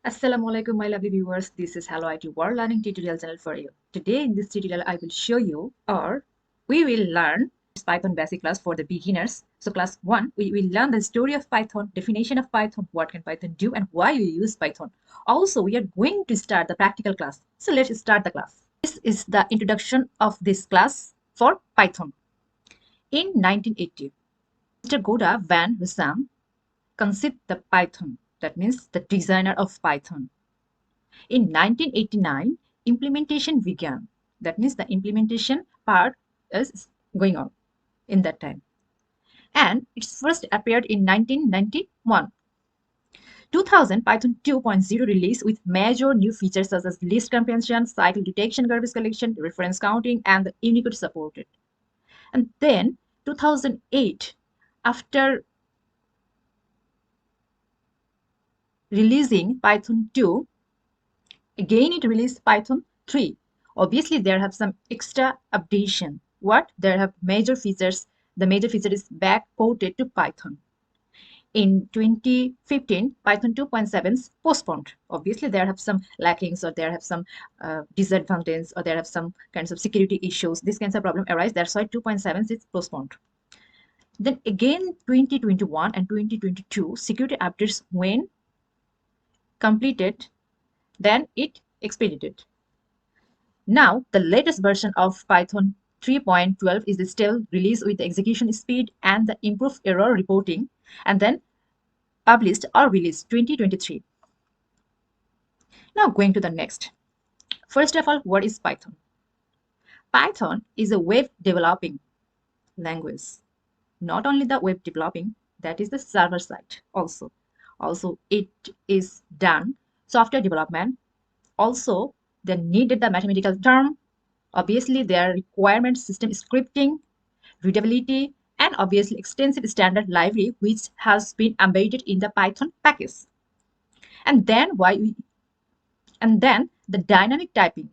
Assalamualaikum, my lovely viewers. This is Hello IT World Learning tutorial channel for you. Today in this tutorial, I will show you, or we will learn Python basic class for the beginners. So class 1, we will learn the story of Python, definition of Python, what can Python do, and why we use Python. Also, we are going to start the practical class. So let's start the class. This is the introduction of this class for Python. In 1980, Mr. Goda van Rossum conceived the Python. That means the designer of Python. In 1989, implementation began. That means the implementation part is going on in that time. And it first appeared in 1991. 2000 Python 2.0 release with major new features such as list comprehension, cycle detection, garbage collection, reference counting, and the Unicode supported. And then 2008, after releasing Python 2, again it released Python 3. Obviously, there have some extra updation. What? There have major features. The major feature is back-ported to Python. In 2015, Python 2.7 is postponed. Obviously, there have some lackings, or there have some disadvantages, or there have some kinds of security issues. These kinds of problems arise. That's why 2.7 is postponed. Then again, 2021 and 2022, security updates when completed, then it expedited. Now, the latest version of Python 3.12 is still released with the execution speed and the improved error reporting, and then published or released 2023. Now, going to the next. First of all, what is Python? Python is a web developing language. Not only the web developing, that is the server side also. Also, it is done software development. Also, they needed the mathematical term. Obviously, their requirement system scripting, readability, and obviously extensive standard library, which has been embedded in the Python package. And then the dynamic typing,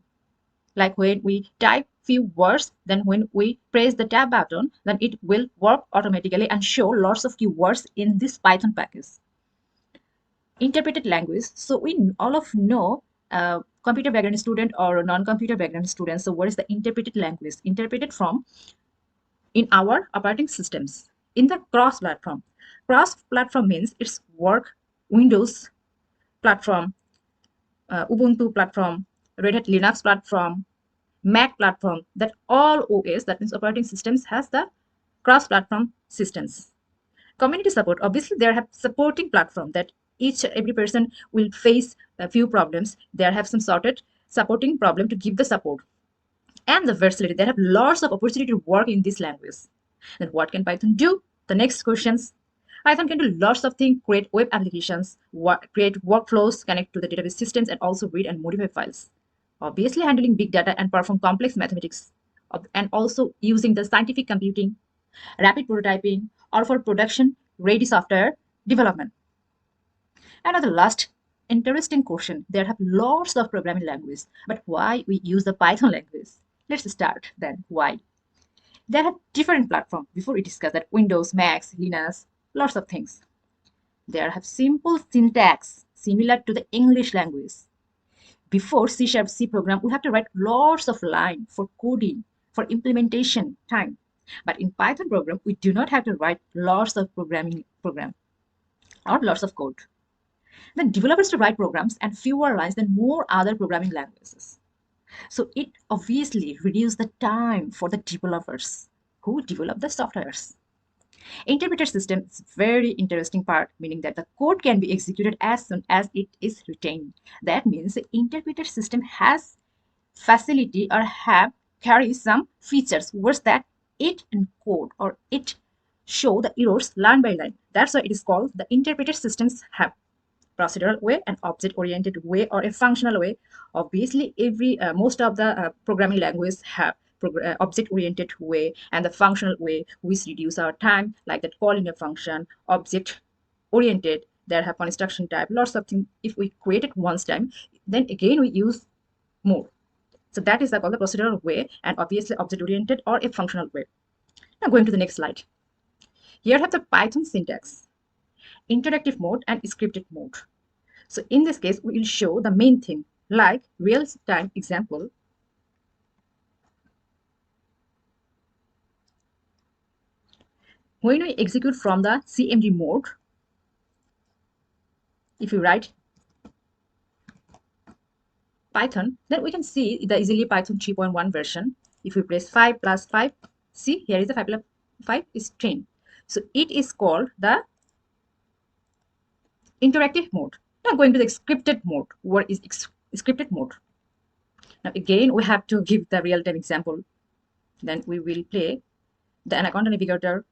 like when we type few words, then when we press the tab button, then it will work automatically and show lots of keywords in this Python package. Interpreted language. So we all of know computer background student or non-computer background student. So what is the interpreted language? Interpreted from in our operating systems in the cross-platform. Cross-platform means it's work Windows platform, Ubuntu platform, Red Hat Linux platform, Mac platform, that all OS, that means operating systems, has the cross-platform systems. Community support, obviously there have supporting platform that every person will face a few problems. There have some sorted supporting problem to give the support. And the versatility, they have lots of opportunity to work in this language. Then what can Python do? The next questions. Python can do lots of things, create web applications, create workflows, connect to the database systems, and also read and modify files. Obviously handling big data and perform complex mathematics, and also using the scientific computing, rapid prototyping, or for production ready software development. And the last interesting question, there have lots of programming languages, but why we use the Python language? Let's start then. Why? There are different platforms. Before we discuss that, Windows, Macs, Linux, lots of things. There have simple syntax similar to the English language. Before C# program, we have to write lots of lines for coding, for implementation time. But in Python program, we do not have to write lots of program or lots of code. The developers to write programs and fewer lines than more other programming languages. So it obviously reduces the time for the developers who develop the softwares. Interpreter system is very interesting part, meaning that the code can be executed as soon as it is written. That means the interpreter system has facility or carries some features worse that it encode or it show the errors line by line. That's why it is called the interpreter systems have procedural way, an object-oriented way, or a functional way. Obviously, most of the programming languages have object-oriented way and the functional way, which reduce our time, like that calling a function, object-oriented, there have construction type, lots of things. If we create it once time, then again we use more. So that is called the procedural way, and obviously object-oriented or a functional way. Now going to the next slide. Here have the Python syntax, interactive mode and scripted mode. So in this case, we will show the main thing, like real-time example. When we execute from the CMD mode, if you write Python, then we can see the easily Python 3.1 version. If we press 5 plus 5, see here is the 5 plus 5 is 10. So it is called the interactive mode. Now going to the scripted mode. What is scripted mode? Now again, we have to give the real-time example. Then we will play the Anaconda Navigator.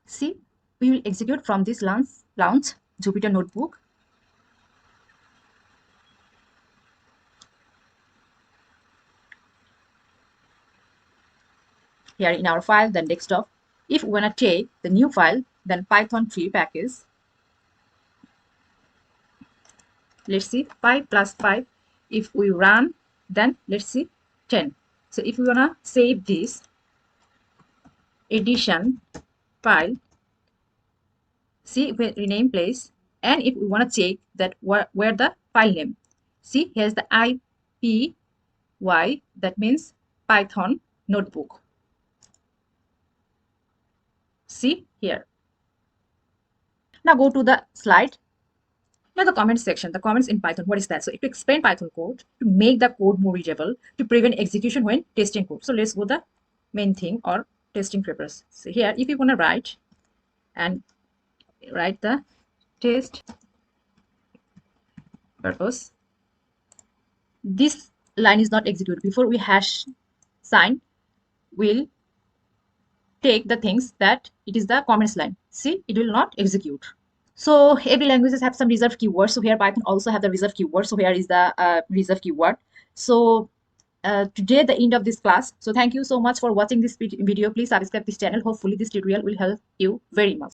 See, we will execute from this launch Jupyter notebook. Here in our file, then desktop. If we want to take the new file, then Python 3 package. Let's see 5 plus 5. If we run, then let's see 10. So if we want to save this edition file, see we rename place, and if we want to check that where the file name, see here's the IPY, that means Python notebook. See here. Now go to the slide. Now the comment section, the comments in Python, what is that? So to explain Python code, to make the code more readable, to prevent execution when testing code. So let's go the main thing or testing purpose. So here, if you want to write and write the test purpose, this line is not executed. Before we hash sign, we'll take the things that it is the comments line. See, it will not execute. So every languages have some reserved keywords. So here Python also have the reserved keyword. So here is the reserved keyword. So today the end of this class. So thank you so much for watching this video. Please subscribe this channel. Hopefully this tutorial will help you very much.